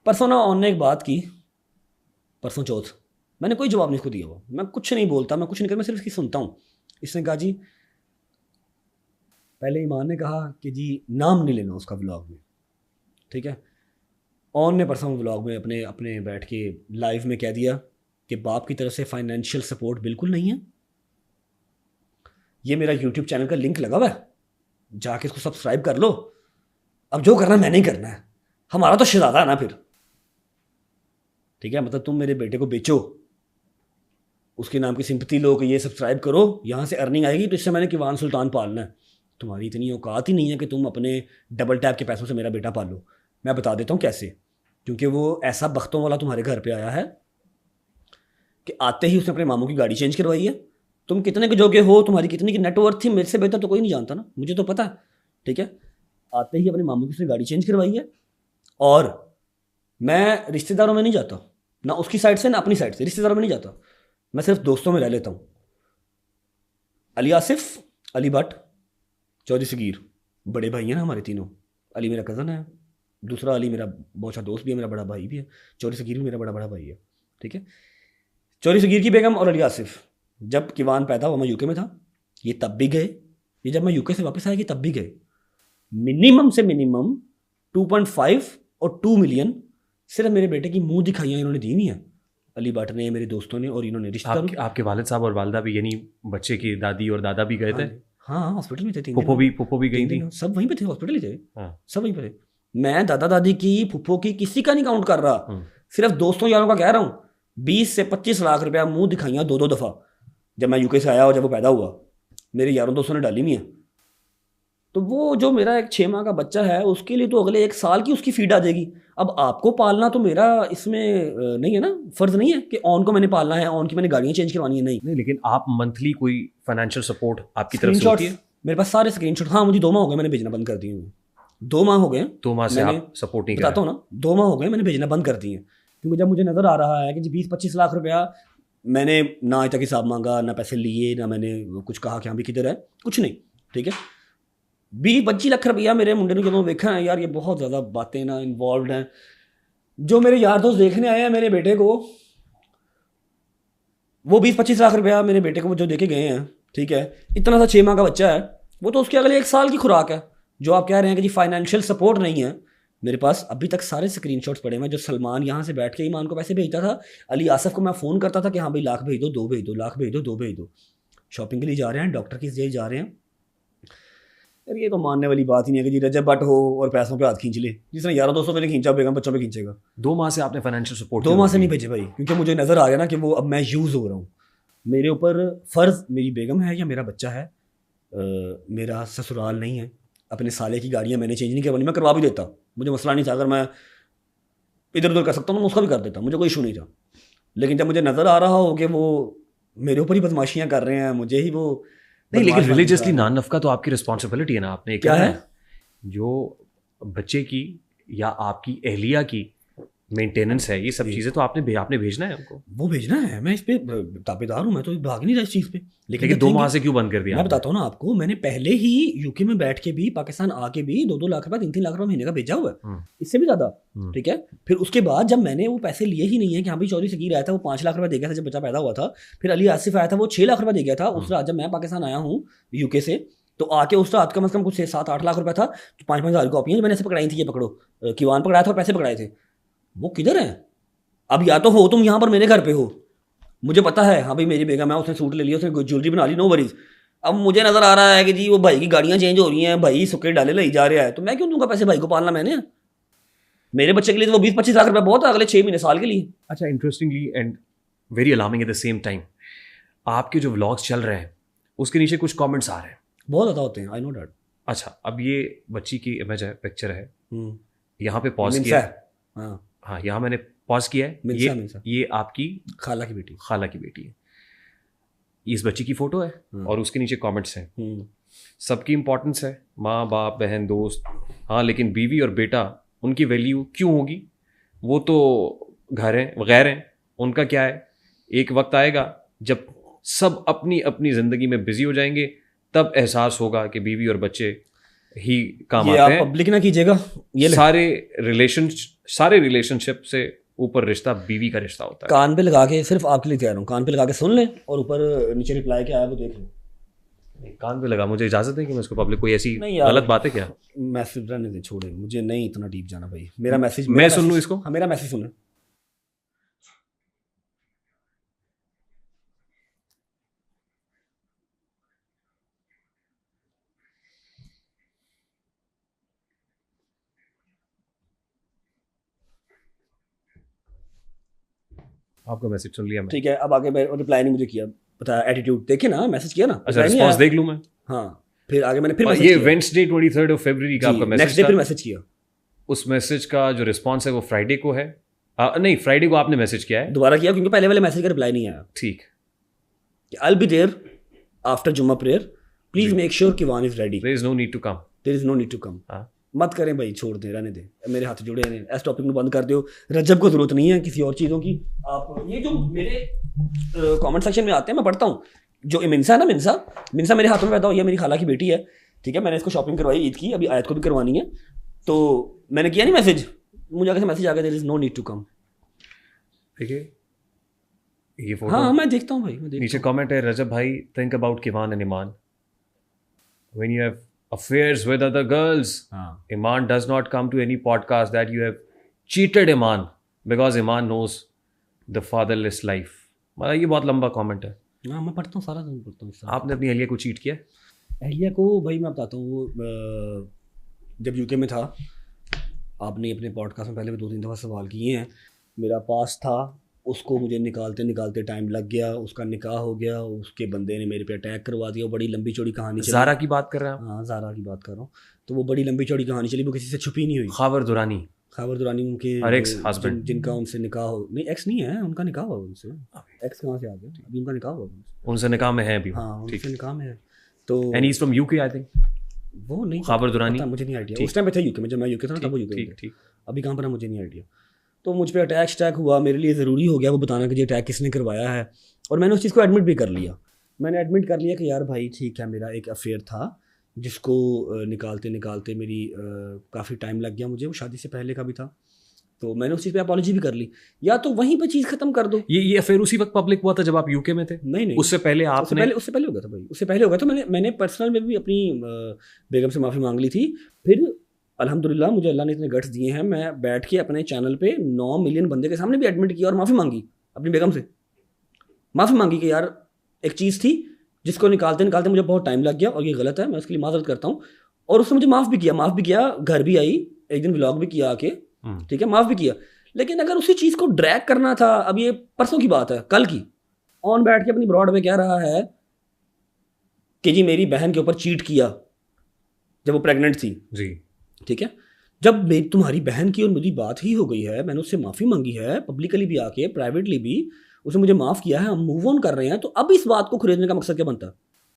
परसों ना ऑन ने एक बात की, परसों चौथ, मैंने कोई जवाब नहीं इसको दिया। वो मैं कुछ नहीं बोलता, मैं कुछ नहीं करता, मैं सिर्फ इसकी सुनता हूँ। इसने कहा जी, पहले ईमान ने कहा कि जी नाम नहीं लेना उसका व्लॉग में, ठीक है। ऑन ने परसों व्लॉग में अपने अपने बैठ के लाइव में कह दिया कि बाप की तरफ से फाइनेंशियल सपोर्ट बिल्कुल नहीं है। ये मेरा यूट्यूब चैनल का लिंक लगा हुआ है, जाके इसको सब्सक्राइब कर लो। अब जो करना है मैंने ही करना है, हमारा तो शहजादा है ना फिर, ठीक है। मतलब तुम मेरे बेटे को बेचो, उसके नाम की सिंपत्ति लो कि ये सब्सक्राइब करो, यहाँ से अर्निंग आएगी, तो इससे मैंने किवान सुल्तान पालना है। तुम्हारी इतनी औकात ही नहीं है कि तुम अपने डबल टैप के पैसों से मेरा बेटा पालो। मैं बता देता हूँ कैसे, क्योंकि वो ऐसा बख्तों वाला तुम्हारे घर पे आया है कि आते ही उसने अपने मामू की गाड़ी चेंज करवाई है। तुम कितने के जोगे हो, तुम्हारी कितनी की नेटवर्थ थी, मेरे से बेहतर तो कोई नहीं जानता ना, मुझे तो पता है, ठीक है। आते ही अपने मामू की उसने गाड़ी चेंज करवाई है। और मैं रिश्तेदारों में नहीं जाता, ना उसकी साइड से ना अपनी साइड से, रिश्तेदारों में नहीं जाता, मैं सिर्फ दोस्तों में रह लेता हूँ। अली आसिफ, अली भट्ट, चौधरी सगीर, बड़े भाई हैं ना हमारे तीनों। अली मेरा कज़न है, दूसरा अली मेरा बहुत अच्छा दोस्त भी है, मेरा बड़ा भाई भी है। चौधरी सगीर भी मेरा बड़ा बड़ा भाई है, ठीक है। चौधरी सगीर की बेगम और अली आसिफ, जब किवान पैदा हुआ मैं यूके में था, ये तब भी गए। ये जब मैं यूके से वापस आया कि तब भी गए। मिनिमम से मिनिमम 2.5 और 2 मिलियन सिर्फ मेरे बेटे की मुंह दिखाइयाँ इन्होंने दी हुई हैं, अली भट्ट ने, मेरे दोस्तों ने, और इन्होंने रिश्तेदारों। आपके वालिद साहब और वालदा भी, यानी बच्चे की दादी और दादा भी गए थे? हाँ, हॉस्पिटल में थे। फुप्पो भी गई थी? सब वहीं पे थे, हॉस्पिटल ही थे। हाँ। सब वहीं पे थे। मैं दादा दादी की, फुप्पो की, किसी का नहीं काउंट कर रहा, सिर्फ दोस्तों यारों का कह रहा हूँ। 20 से 25 लाख रुपया मुंह दिखाइयाँ 2-2 दफ़ा जब मैं यूके से आया और जब वो पैदा हुआ, मेरे यारों दोस्तों ने डाली हुई है। तो वो जो मेरा एक 6 माह का बच्चा है, उसके लिए तो अगले 1 साल की उसकी फीड आ जाएगी। अब आपको पालना तो मेरा इसमें नहीं है ना, फ़र्ज़ नहीं है कि ऑन को मैंने पालना है, ऑन की मैंने गाड़ियाँ चेंज करवानी है, नहीं। लेकिन आप मंथली कोई फाइनेंशियल सपोर्ट आपकी तरफ से होती है? मेरे पास सारे स्क्रीनशॉट, हाँ, मुझे 2 माह हो गए मैंने भेजना बंद कर दिए। 2 माह हो गए, 2 माह से आप सपोर्ट नहीं कर रहे? बताता हूँ ना, 2 माह हो गए मैंने भेजना बंद कर दिए, क्योंकि जब मुझे नज़र आ रहा है कि 20-25 लाख रुपया मैंने ना आज तक हिसाब मांगा, ना पैसे लिए, ना मैंने कुछ कहा कि हाँ भी किधर है, कुछ नहीं, ठीक है। 20-25 लाख रुपया मेरे मुंडे ने जब देखा है, यार ये बहुत ज़्यादा बातें ना इन्वॉल्व हैं। जो मेरे यार दोस्त देखने आए हैं मेरे बेटे को, वो 20-25 लाख रुपया मेरे बेटे को जो देके गए हैं, ठीक है। इतना सा 6 माह का बच्चा है, वो तो उसके अगले 1 साल की खुराक है। जो आप कह रहे हैं कि जी फाइनेंशियल सपोर्ट नहीं है, मेरे पास अभी तक सारे स्क्रीनशॉट्स पड़े हैं। जो सलमान यहाँ से बैठ के ईमान को पैसे भेजता था, अली आसफ को मैं फ़ोन करता था कि हाँ भाई लाख भेज दो, 2 भेज दो, लाख भेज दो, 2 भेज दो। शॉपिंग के लिए जा रहे हैं, डॉक्टर की लिए जा रहे हैं। यार ये तो मानने वाली बात ही नहीं है कि जी रजब भट्ट हो और पैसों पे हाथ खींच ले, जिसने यारों दोस्तों पे नहीं खींचा, बेगम बच्चों पे खींचेगा। 2 माह से आपने फाइनेंशियल सपोर्ट? 2 माह से नहीं भेजे भाई, क्योंकि मुझे नज़र आ गया ना कि वो अब मैं यूज़ हो रहा हूँ। मेरे ऊपर फ़र्ज़ मेरी बेगम है या मेरा बच्चा है, मेरा ससुराल नहीं है। अपने साले की गाड़ियाँ मैंने चेंज नहीं करवानी, मैं करवा भी देता, मुझे मसला नहीं था। अगर मैं इधर उधर कर सकता हूँ मैं उसका भी कर देता, मुझे कोई इशू नहीं था। लेकिन जब मुझे नज़र आ रहा हो कि वो मेरे ऊपर ही बदमाशियाँ कर रहे हैं, मुझे ही वो नहीं, लेकिन रिलीजियसली नान नफ़का तो आपकी रिस्पॉन्सिबिलिटी है ना। आपने क्या है, जो बच्चे की या आपकी अहलिया की मेंटेनेंस है, ये सब चीज़ें तो आपने भेजना है उनको। वो भेजना है, मैं इस पे ताबेदार हूँ, मैं तो भाग नहीं रहा इस चीज़ पे। लेकिन 2 माह से क्यों बंद कर दिया? मैं बताता हूँ ना आपको, मैंने पहले ही यूके में बैठ के भी, पाकिस्तान आके भी 2-2 लाख रुपया, 3-3 लाख रुपया महीने का भेजा हुआ है, इससे भी ज़्यादा, ठीक है। फिर उसके बाद जब मैंने वो पैसे लिए ही नहीं है कि हाँ भाई चौधरी सगीर आया था वो 5 लाख रुपया दे गया था जब बच्चा पैदा हुआ था, फिर अली आसिफ आया था वो 6 लाख रुपया दे गया था उस रात जब मैं पाकिस्तान आया हूँ यूके से। तो आके उस रात कम से कम कुछ 7-8 लाख रुपया था, 5-5 हज़ार कॉपियाँ मैंने ऐसे पकड़ाई थी, ये पकड़ो, किवान पकड़ाया था और पैसे पकड़ाए थे। वो किधर हैं अब? या तो हो तुम यहाँ पर मेरे घर पे हो, मुझे पता है, हाँ भाई मेरी बेगम है, उसने सूट ले लिया, उसने ज्वेलरी बना ली, नो वरीज। अब मुझे नज़र आ रहा है कि जी वो भाई की गाड़ियाँ चेंज हो रही हैं, भाई सुक्के डाले ले जा रहा है, तो मैं क्यों दूंगा पैसे? भाई को पालना मैंने, मेरे बच्चे के लिए तो वो 20-25 लाख रुपया बहुत है अगले 6 महीने साल के लिए। अच्छा, interestingly and very alarming at the same time, आपके जो व्लॉग्स चल रहे हैं उसके नीचे कुछ कमेंट्स आ रहे हैं, बहुत ज़्यादा होते हैं, आई नो डैट। अच्छा, अब ये बच्ची की इमेज है, पिक्चर है, यहाँ पे पॉज किया है, हाँ यहाँ मैंने पॉज किया है, ये आपकी खाला की बेटी, खाला की बेटी है, इस बच्ची की फोटो है और उसके नीचे कमेंट्स हैं, सबकी इंपॉर्टेंस है, माँ बाप बहन दोस्त, हाँ लेकिन बीवी और बेटा उनकी वैल्यू क्यों होगी? वो तो घर हैं, गैर हैं, उनका क्या है? एक वक्त आएगा जब सब अपनी अपनी ज़िंदगी में बिजी हो जाएंगे, तब एहसास होगा कि बीवी और बच्चे ही काम आते हैं। पब्लिक ना कीजिएगा, ये सारे रिलेशन सारे रिलेशनशिप से ऊपर रिश्ता बीवी का रिश्ता होता है। कान पे लगा के, सिर्फ आपके लिए तैयार हूँ, कान पे लगा के सुन लें और ऊपर नीचे रिप्लाई क्या आया वो देख लें। कान पे लगा, मुझे इजाजत है कि मैं इसको पब्लिक, कोई ऐसी नहीं यार, गलत बात है क्या? मैसेज रहने दे, छोड़े, मुझे नहीं इतना डीप जाना भाई। मेरा मैसेज मैं सुन लूँ इसको? हाँ, मेरा मैसेज सुन। आपका मैसेज सुन लिया मैं। ठीक है, अब आगे मैं रिप्लाई नहीं मुझे किया, पता है एटीट्यूड देखे ना, मैसेज किया ना, अच्छा, reply नहीं रिस्पांस आया। देख लूँ मैं? हाँ, फिर आगे मैंने फिर और मैसेज ये किया। वेडनेसडे 23 फरवरी का आपका नेक्स्ट मैसेज डे था। फिर मैसेज किया। उस मैसेज का जो रिस्पांस है वो फ्राइडे को है? नहीं, फ्राइडे को आपने मैसेज किया है। दोबारा किया क्योंकि पहले वाले मैसेज का रिप्लाई नहीं आया। ठीक। I will be there after Jumma prayer, please make sure कि one is ready, there is no need to come. There is no need to come. हाँ। मत करें भाई, छोड़ दे, रहने दे, मेरे हाथ जुड़े हैं, इस टॉपिक में बंद कर दो। रजब को जरूरत नहीं है किसी और चीज़ों की। आप ये जो मेरे कमेंट सेक्शन में आते हैं, मैं पढ़ता हूँ, जो मिनसा है ना, मिनसा मेरे हाथों में पैदा हुई है, मेरी खाला की बेटी है, ठीक है, मैंने इसको शॉपिंग करवाई ईद की, अभी आयत को भी करवानी है, तो मैंने किया नहीं मैसेज, मुझे आगे से मैसेज आ गया, there is no need to come. देखिए ये फोटो। हाँ, मैं देखता हूँ भाई, मैं देखता नीचे कमेंट है, रजब भाई थिंक अबाउट किवान and Iman when you have affairs with other girls. Iman does not come to any podcast that you have cheated Iman because Iman knows the fatherless life. मतलब ये बहुत लंबा कमेंट है। हाँ, मैं पढ़ता हूँ, सारा दिन पढ़ता हूँ। आपने अपनी अहलिया को चीट किया? अहलिया को भाई मैं बताता हूँ, वो जब यूके में था, आपने अपने पॉडकास्ट में पहले भी 2-3 दफ़ा सवाल किए हैं, मेरा पास था, उसको मुझे निकालते निकालते टाइम लग गया, उसका निकाह हो गया, उसके बंदे ने मेरे पे अटैक करवा दिया, बड़ी लंबी चौड़ी कहानी चली। ज़ारा की बात कर रहे हैं आप? हाँ, ज़ारा की बात कर रहा हूँ। तो वो बड़ी लंबी चौड़ी कहानी चली, वो किसी से छुपी नहीं हुई। खावर दुरानी उनके एक्स हस्बैंड, जिनका उनसे निकाह हो, नहीं एक्स नहीं है, उनका निकाह हुआ उनसे। एक्स कहाँ से आ गया, अभी उनका निकाह हुआ उनसे निकाह में है अभी। हाँ, उनसे निकाह में है। तो and he is from UK I think. वो नहीं, खावर दुरानी मुझे नहीं आइडिया, उस टाइम पे था यूके में, जब मैं यूके था तब वो यूके में, अभी कहाँ पर है मुझे नहीं आइडिया। तो मुझ पर अटैक हुआ, मेरे लिए ज़रूरी हो गया वो बताना कि ये अटैक किसने करवाया है, और मैंने उस चीज़ को एडमिट भी कर लिया। मैंने एडमिट कर लिया कि यार भाई ठीक है, मेरा एक अफेयर था जिसको निकालते निकालते मेरी काफ़ी टाइम लग गया, मुझे वो शादी से पहले का भी था, तो मैंने उस चीज़ पे अपॉलॉजी भी कर ली। या तो वहीं पे चीज़ खत्म कर दो। ये अफेयर उसी वक्त पब्लिक हुआ था जब आप यूके में थे? नहीं, उससे पहले आपने? उससे पहले हो गया था भाई, उससे पहले हो गया था। मैंने पर्सनल में भी अपनी बेगम से माफ़ी मांग ली थी। फिर अल्हम्दुलिल्लाह मुझे अल्लाह ने इतने गट्स दिए हैं, मैं बैठ के अपने चैनल पे 9 मिलियन बंदे के सामने भी एडमिट किया और माफ़ी मांगी, अपनी बेगम से माफ़ी मांगी कि यार एक चीज़ थी जिसको निकालते निकालते मुझे बहुत टाइम लग गया और ये गलत है, मैं उसके लिए माजरत करता हूँ। और उसने मुझे माफ़ भी किया, घर भी आई, एक दिन व्लॉग भी किया आके, ठीक है, माफ़ भी किया। लेकिन अगर उसी चीज़ को ड्रैग करना था, अब ये परसों की बात है, कल की, ऑन बैठ के अपनी ब्रॉड में कह रहा है कि जी मेरी बहन के ऊपर चीट किया जब वो प्रेग्नेंट थी जी, ठीक है, जब तुम्हारी बहन की और मेरी बात ही हो गई है, मैंने उससे माफ़ी मांगी है, पब्लिकली भी आके, प्राइवेटली भी उसने मुझे माफ़ किया है, हम मूव ऑन कर रहे हैं, तो अब इस बात को खरीदने का मकसद क्या बनता है?